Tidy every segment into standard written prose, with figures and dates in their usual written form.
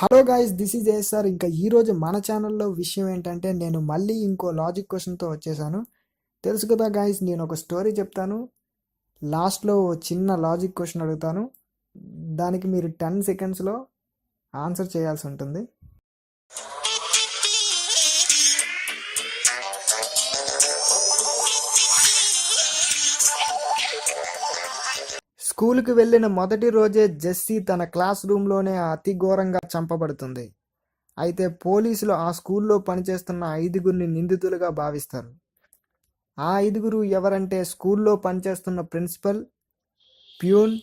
Hello guys, this is ASR. ఇంకా ఈరోజు మన ఛానల్లో విషయం ఏంటంటే నేను మళ్ళీ ఇంకో లాజిక్ క్వశ్చన్తో వచ్చేసాను. తెలుసు కదా గాయ్స్, నేను ఒక స్టోరీ చెప్తాను, లాస్ట్లో చిన్న లాజిక్ క్వశ్చన్ అడుగుతాను. దానికి మీరు 10 సెకండ్స్లో ఆన్సర్ చేయాల్సి ఉంటుంది. స్కూల్కి వెళ్ళిన మొదటి రోజే జెస్సీ తన క్లాస్ రూమ్లోనే అతి ఘోరంగా చంపబడుతుంది. అయితే పోలీసులు ఆ స్కూల్లో పనిచేస్తున్న 5గురిని నిందితులుగా భావిస్తారు. ఆ 5గురు ఎవరంటే స్కూల్లో పనిచేస్తున్న ప్రిన్సిపల్, ప్యూన్,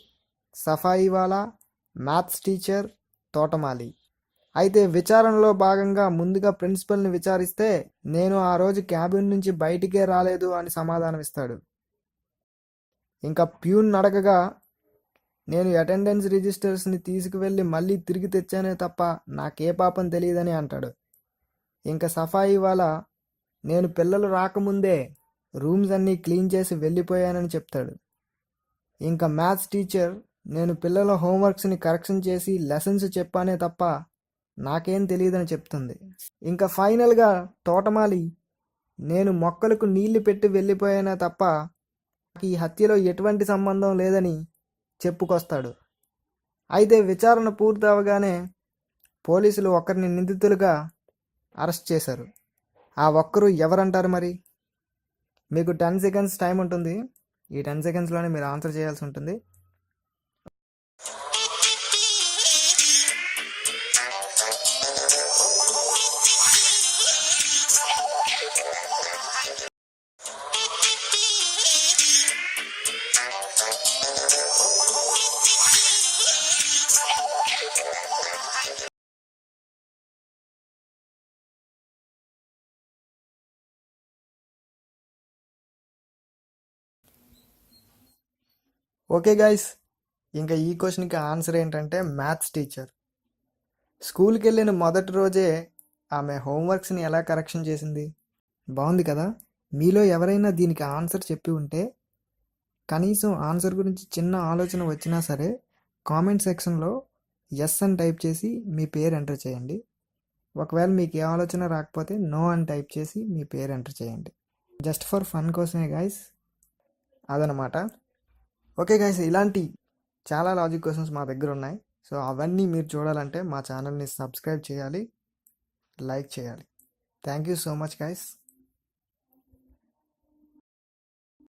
సఫాయివాలా, మ్యాథ్స్ టీచర్, తోటమాలి. అయితే విచారణలో భాగంగా ముందుగా ప్రిన్సిపల్ని విచారిస్తే నేను ఆ రోజు క్యాబిన్ నుంచి బయటికే రాలేదు అని సమాధానం ఇస్తాడు. ఇంకా ప్యూన్ అడగగా నేను అటెండెన్స్ రిజిస్టర్స్ని తీసుకువెళ్ళి మళ్ళీ తిరిగి తెచ్చానే తప్ప నాకే పాపం తెలియదని అంటాడు. ఇంకా సఫాయి వాళ్ళ నేను పిల్లలు రాకముందే రూమ్స్ అన్నీ క్లీన్ చేసి వెళ్ళిపోయానని చెప్తాడు. ఇంకా మ్యాథ్స్ టీచర్ నేను పిల్లల హోంవర్క్స్ని కరెక్షన్ చేసి లెసన్స్ చెప్పానే తప్ప నాకేం తెలియదని చెప్తుంది. ఇంకా ఫైనల్గా తోటమాలి నేను మొక్కలకు నీళ్లు పెట్టి వెళ్ళిపోయానే తప్ప ఈ హత్యలో ఎటువంటి సంబంధం లేదని చెప్పుకొస్తాడు. అయితే విచారణ పూర్తి అవగానే పోలీసులు ఒకరిని నిందితులుగా అరెస్ట్ చేశారు. ఆ ఒక్కరు ఎవరంటారు మరి? మీకు 10 సెకండ్స్ టైం ఉంటుంది. ఈ 10 సెకండ్స్లోనే మీరు ఆన్సర్ చేయాల్సి ఉంటుంది. ఓకే గైస్, ఇంకా ఈ క్వశ్చన్కి ఆన్సర్ ఏంటంటే మ్యాథ్స్ టీచర్. స్కూల్కి వెళ్ళిన మొదటి రోజే ఆమె హోంవర్క్స్ని ఎలా కరెక్షన్ చేసింది? బాగుంది కదా? మీలో ఎవరైనా దీనికి ఆన్సర్ చెప్పి ఉంటే, కనీసం ఆన్సర్ గురించి చిన్న ఆలోచన వచ్చినా సరే కామెంట్ సెక్షన్లో ఎస్ అని టైప్ చేసి మీ పేరు ఎంటర్ చేయండి. ఒకవేళ మీకు ఏ ఆలోచన రాకపోతే నో అని టైప్ చేసి మీ పేరు ఎంటర్ చేయండి. జస్ట్ ఫర్ ఫన్ కోసమే గైస్, అదనమాట. ఓకే గైస్, ఇలాంటి చాలా లాజిక్ క్వశ్చన్స్ మా దగ్గర ఉన్నాయి. సో అవన్నీ మీరు చూడాలంటే మా ఛానల్ని సబ్స్క్రైబ్ చేయాలి, లైక్ చేయాలి. Thank you so much guys.